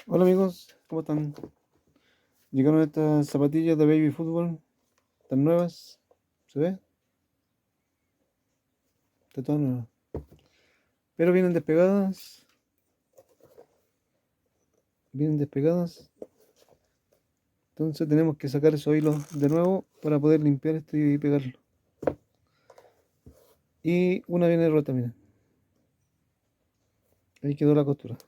Hola amigos, ¿cómo están? Llegaron estas zapatillas de Baby Football, tan nuevas, ¿se ve? Está todas nuevas. Pero vienen despegadas, entonces tenemos que sacar esos hilos de nuevo para poder limpiar esto y pegarlo. Y una viene rota, miren, ahí quedó la costura.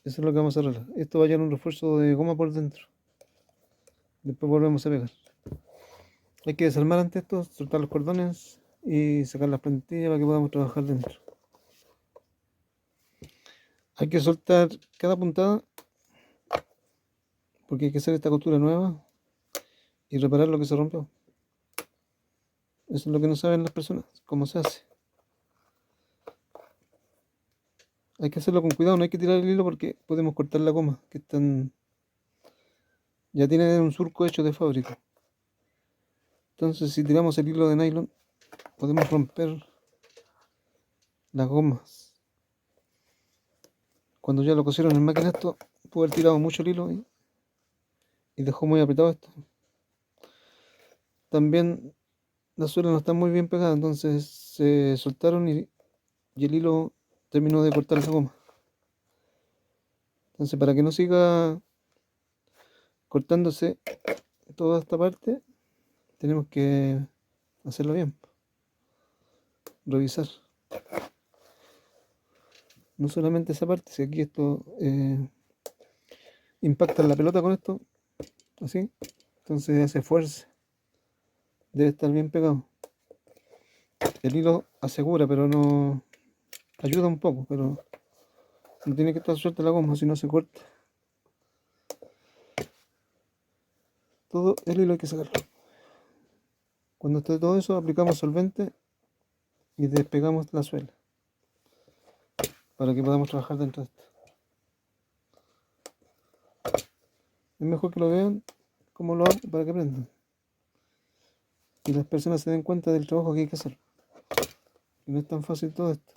Eso es lo que vamos a arreglar. Esto va a llevar un refuerzo de goma por dentro. Después volvemos a pegar. Hay que desarmar antes esto, soltar los cordones y sacar las plantillas para que podamos trabajar dentro. Hay que soltar cada puntada porque hay que hacer esta costura nueva y reparar lo que se rompió. Eso es lo que no saben las personas, cómo se hace. Hay que hacerlo con cuidado, no hay que tirar el hilo porque podemos cortar la goma, que están, ya tienen un surco hecho de fábrica. Entonces si tiramos el hilo de nylon, podemos romper las gomas. Cuando ya lo cosieron en máquina esto, pudo haber tirado mucho el hilo y dejó muy apretado esto. También las suelas no están muy bien pegadas, entonces se soltaron y el hilo terminó de cortar la goma. Entonces para que no siga cortándose toda esta parte, tenemos que hacerlo bien, revisar. No solamente esa parte, si aquí esto impacta en la pelota con esto, así, entonces hace fuerza, debe estar bien pegado. El hilo asegura, pero no ayuda un poco, pero no tiene que estar suelta la goma, si no se corta. Todo el hilo hay que sacarlo. Cuando esté todo eso, aplicamos solvente y despegamos la suela para que podamos trabajar dentro de esto. Es mejor que lo vean como lo hago para que aprendan y las personas se den cuenta del trabajo que hay que hacer. Y no es tan fácil todo esto,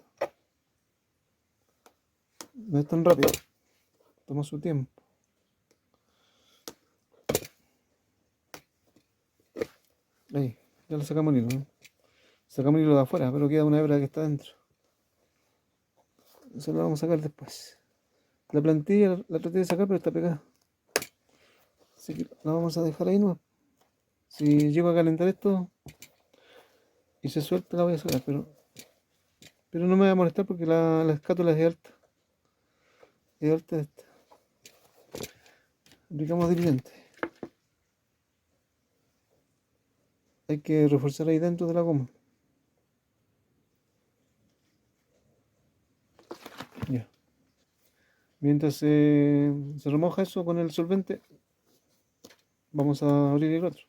no es tan rápido, toma su tiempo. Ahí, ya lo sacamos el hilo, ¿no? Sacamos el hilo de afuera, pero queda una hebra que está dentro. Eso lo vamos a sacar después. La plantilla la traté de sacar, pero está pegada. Así que la vamos a dejar ahí, ¿no? Si llego a calentar esto y se suelta, la voy a sacar, pero no me va a molestar porque la escátula es de alta. Es de alta esta. Aplicamos diligente. Hay que reforzar ahí dentro de la goma. Ya. Mientras se remoja eso con el solvente, vamos a abrir el otro.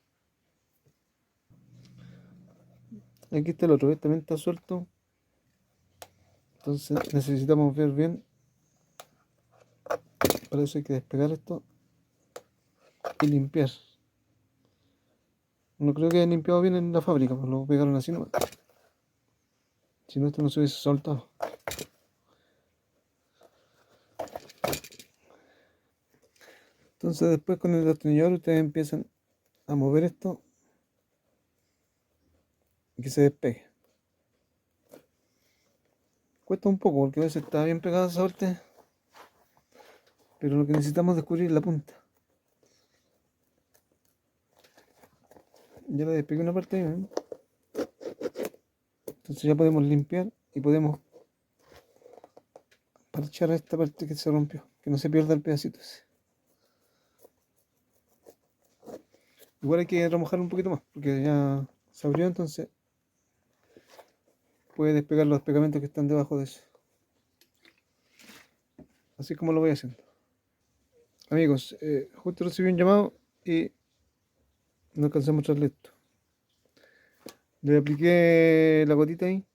Aquí está el otro, ¿ves? También está suelto. Entonces necesitamos ver bien. Para eso hay que despegar esto y limpiar. No creo que hayan limpiado bien en la fábrica, pues lo pegaron así nomás. Si no, esto no se hubiese soltado. Entonces después con el destornillador ustedes empiezan a mover esto y que se despegue. Cuesta un poco porque a veces está bien pegada esa parte, pero lo que necesitamos es descubrir la punta. Ya le despegué una parte ahí, ¿eh? Entonces ya podemos limpiar y podemos parchar esta parte que se rompió, que no se pierda el pedacito ese. Igual hay que remojar un poquito más porque ya se abrió, entonces puede despegar los pegamentos que están debajo de eso. Así como lo voy haciendo. Amigos, justo recibí un llamado y no alcancé a mostrarle esto. Le apliqué la gotita ahí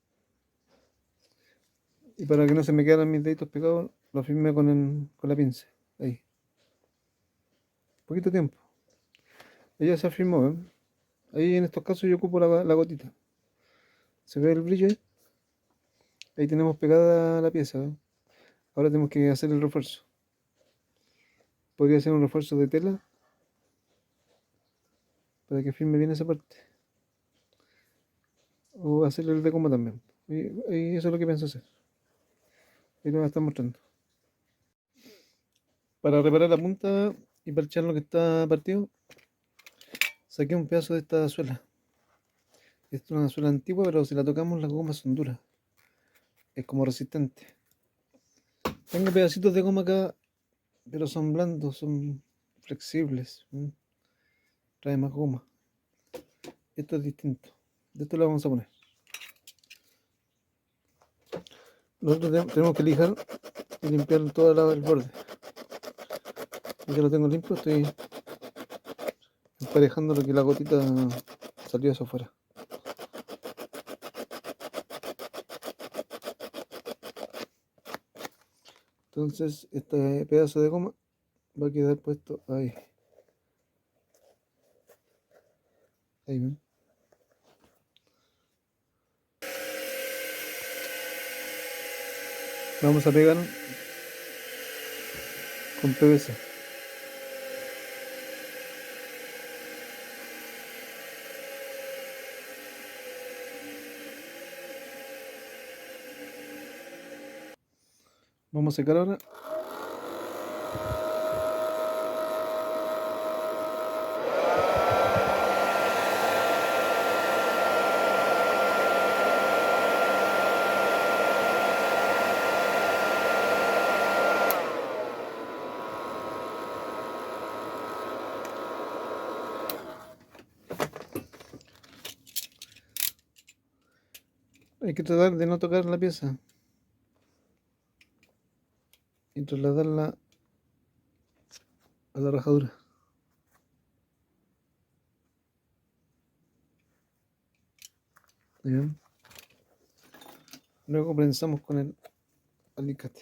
y para que no se me quedaran mis deditos pegados, lo firmé con la pinza. Ahí. Poquito tiempo. Ella se afirmó, ¿eh? Ahí en estos casos yo ocupo la gotita. ¿Se ve el brillo ahí? Ahí tenemos pegada la pieza, ¿eh? Ahora tenemos que hacer el refuerzo. Podría ser un refuerzo de tela para que firme bien esa parte. O hacerle el de goma también. Y eso es lo que pienso hacer. Y lo voy a estar mostrando. Para reparar la punta y parchar lo que está partido, saqué un pedazo de esta suela. Esta es una suela antigua, pero si la tocamos las gomas son duras. Es como resistente. Tengo pedacitos de goma acá, pero son blandos, son flexibles. Trae más goma. Esto es distinto. De esto lo vamos a poner. Nosotros tenemos que lijar y limpiar todo el borde. Ya lo tengo limpio, estoy emparejando lo que la gotita salió hacia afuera. Entonces este pedazo de goma va a quedar puesto ahí. Ahí ven. Vamos a pegar con PVC. Vamos a secar ahora. Hay que tratar de no tocar la pieza y trasladarla a la rajadura. Bien. Luego prensamos con el alicate.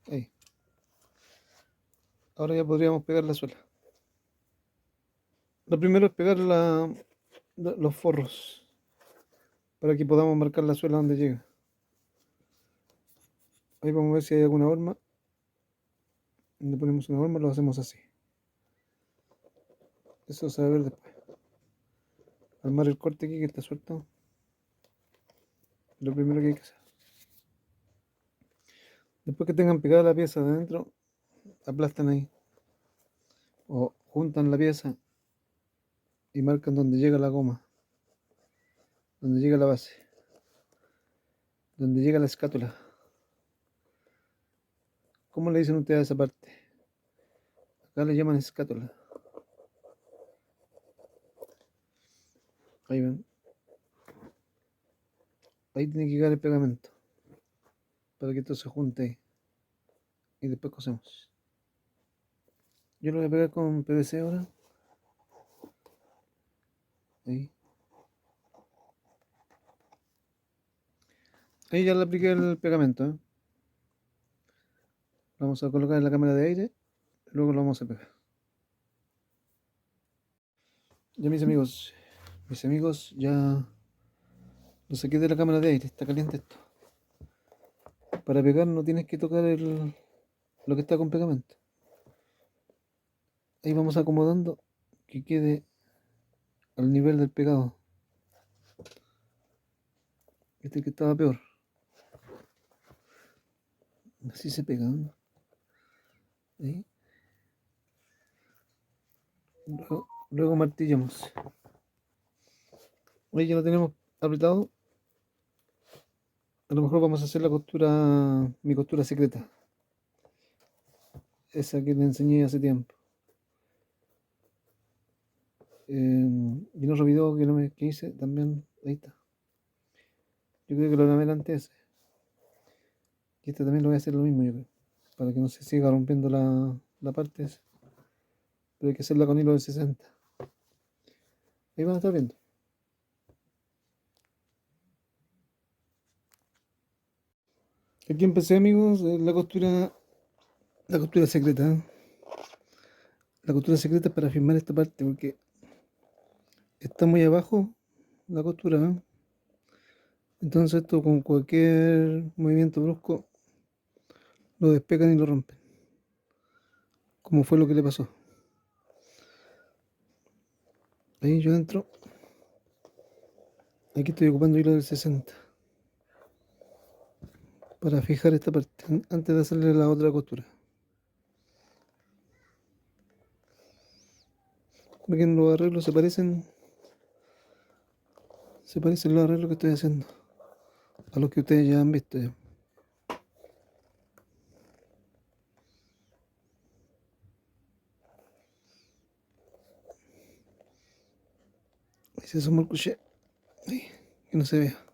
Ahí. Ahora ya podríamos pegar la suela. Lo primero es pegar los forros para que podamos marcar la suela donde llega. Ahí vamos a ver si hay alguna horma. Donde ponemos una horma lo hacemos así. Eso se va a ver después. Armar el corte aquí que está suelto. Lo primero que hay que hacer. Después que tengan pegada la pieza de adentro, aplastan ahí. O juntan la pieza y marcan donde llega la goma. Donde llega la base. Donde llega la escátula. ¿Cómo le dicen ustedes a esa parte? Acá le llaman escátula. Ahí ven. Ahí tiene que llegar el pegamento. Para que esto se junte ahí. Y después cosemos. Yo lo voy a pegar con PVC ahora. Ahí. Ahí ya le apliqué el pegamento. Lo vamos a colocar en la cámara de aire. Luego lo vamos a pegar. Ya mis amigos, ya lo saqué de la cámara de aire. Está caliente esto. Para pegar no tienes que tocar lo que está con pegamento. Ahí vamos acomodando que quede al nivel del pegado. Este que estaba peor. Así se pega, ¿no? Ahí. Luego martillamos. Ahí ya lo tenemos apretado. A lo mejor vamos a hacer mi costura secreta. Esa que le enseñé hace tiempo. Y en otro video que hice también, ahí está. Yo creo que lo grabé antes. Y este también lo voy a hacer lo mismo, yo creo. Para que no se siga rompiendo la parte esa. Pero hay que hacerla con hilo de 60. Ahí van a estar viendo. Aquí empecé, amigos, la costura secreta. La costura secreta es para firmar esta parte porque está muy abajo la costura, ¿no? Entonces esto con cualquier movimiento brusco lo despegan y lo rompen, como fue lo que le pasó. Ahí yo entro, aquí estoy ocupando hilo del 60 para fijar esta parte antes de hacerle la otra costura. Porque en los arreglos se parecen los arreglos que estoy haciendo a los que ustedes ya han visto ya. Ahí se asoma el crochet, ahí, que no se vea.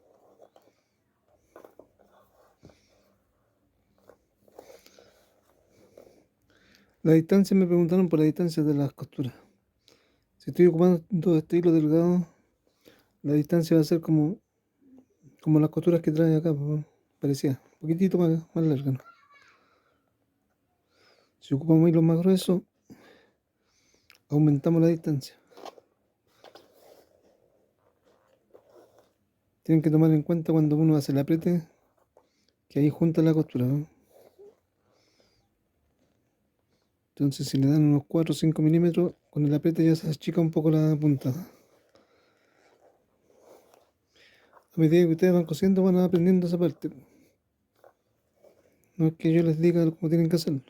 La distancia, me preguntaron por la distancia de las costuras. Si estoy ocupando este hilo delgado, la distancia va a ser como las costuras que trae acá, pues, parecía, un poquitito más larga, ¿no? Si ocupamos hilos más gruesos, aumentamos la distancia. Tienen que tomar en cuenta cuando uno hace el apriete, que ahí junta la costura, ¿no? Entonces si le dan unos 4 o 5 milímetros, con el apriete ya se achica un poco la puntada. A medida que ustedes van cosiendo van aprendiendo esa parte. No es que yo les diga cómo tienen que hacerlo.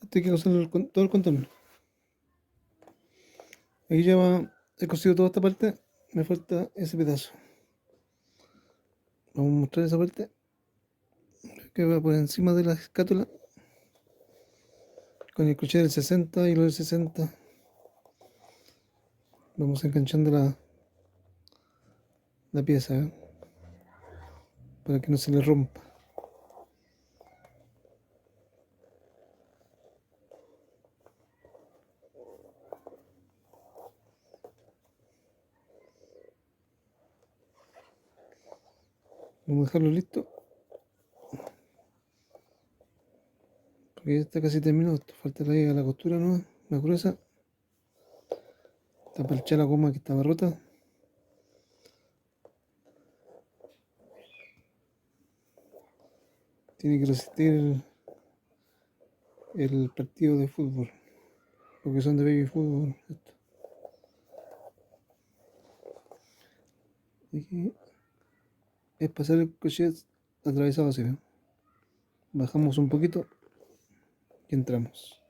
Esto hay que coserlo todo el contorno. Aquí ya he cosido toda esta parte, me falta ese pedazo. Vamos a mostrar esa parte que va por encima de la escátula con el crochet del 60 y lo del 60. Vamos enganchando la pieza, ¿eh? Para que no se le rompa. Vamos a dejarlo listo porque ya está casi terminado. Falta la costura, ¿no? Más gruesa. Tapar la goma que estaba rota. Tiene que resistir el partido de fútbol, porque son de baby fútbol. Esto. Aquí es pasar el crochet atravesado así, ¿ven? Bajamos un poquito y entramos.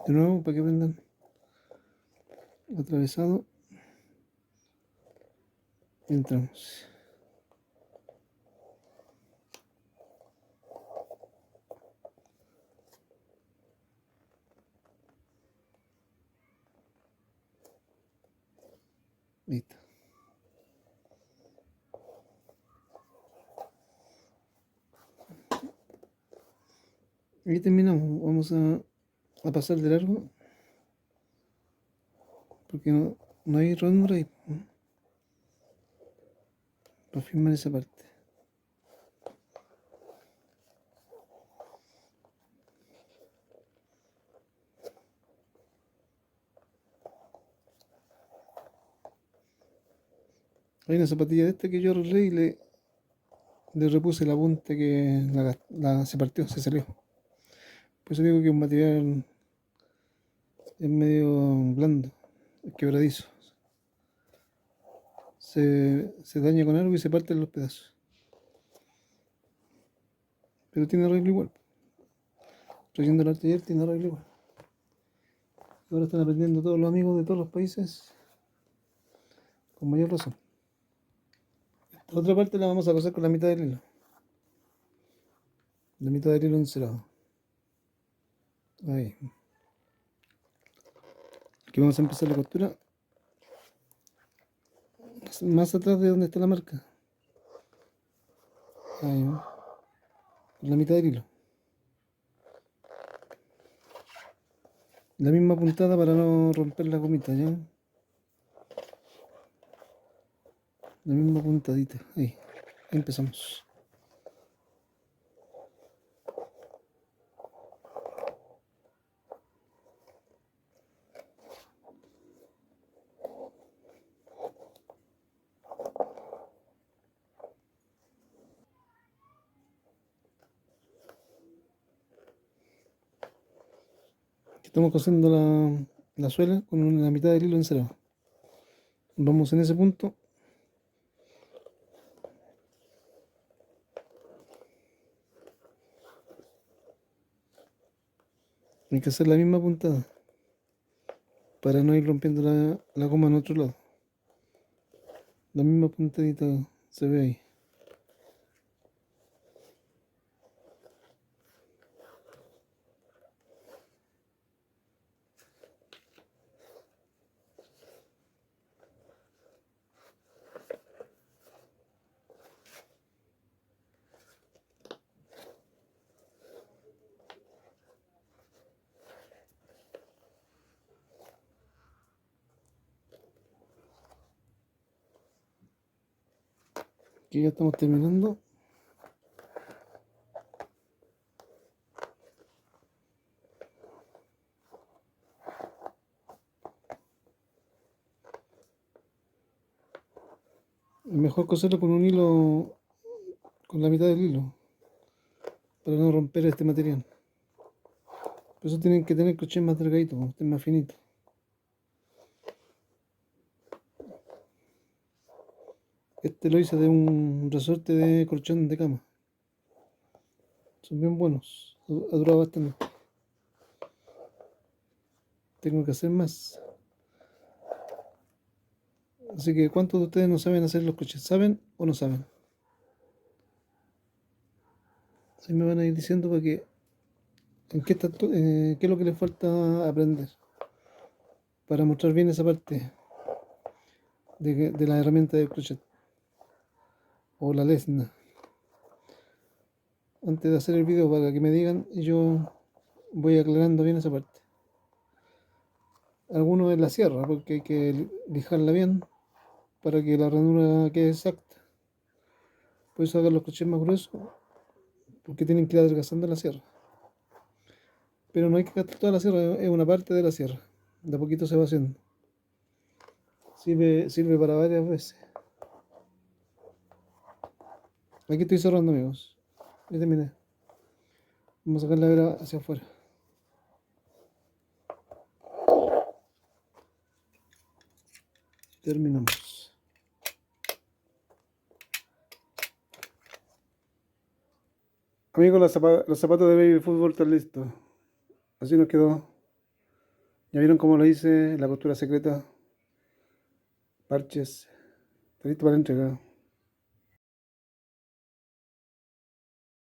De nuevo para que aprendan. Atravesado y entramos. Listo. Y terminamos. Vamos a pasar de largo porque no hay ranura ahí, ¿no? Para firmar esa parte. Hay una zapatilla de esta que yo arreglé y le repuse la punta que se partió, se salió. Por eso digo que es un material es medio blando, es quebradizo. Se daña con algo y se parten los pedazos. Pero tiene arreglo igual. Trayendo el taller tiene arreglo igual. Ahora están aprendiendo todos los amigos de todos los países con mayor razón. Esta otra parte la vamos a coser con la mitad del hilo. La mitad del hilo encerado. Ahí. Aquí vamos a empezar la costura. Más atrás de donde está la marca. Ahí. Con la mitad del hilo. La misma puntada para no romper la gomita, ¿ya? La misma puntadita. Ahí empezamos. Estamos cosiendo la suela con la mitad del hilo encerado. Vamos en ese punto. Hay que hacer la misma puntada para no ir rompiendo la goma en otro lado. La misma puntadita se ve ahí. Aquí ya estamos terminando. Es mejor coserlo con un hilo, con la mitad del hilo, para no romper este material. Por eso tienen que tener crochet más delgadito, este más finito. Este lo hice de un resorte de colchón de cama. Son bien buenos, ha durado bastante. Tengo que hacer más. Así que, ¿cuántos de ustedes no saben hacer los crochets? ¿Saben o no saben? Así me van a ir diciendo para que, en qué está, qué es lo que les falta aprender. Para mostrar bien esa parte de la herramienta de crochet. O la lesna. Antes de hacer el video para que me digan, yo voy aclarando bien esa parte. Algunos en la sierra, porque hay que lijarla bien para que la ranura quede exacta. Por eso hagan los crochets más gruesos, porque tienen que ir adelgazando la sierra. Pero no hay que gastar toda la sierra, es una parte de la sierra. De a poquito se va haciendo. Sirve para varias veces. Aquí estoy cerrando, amigos. Ya terminé. Vamos a sacar la hebra hacia afuera. Terminamos. Amigos, los zapatos de baby fútbol están listos. Así nos quedó. Ya vieron cómo lo hice, la costura secreta. Parches. Está listo para entregar.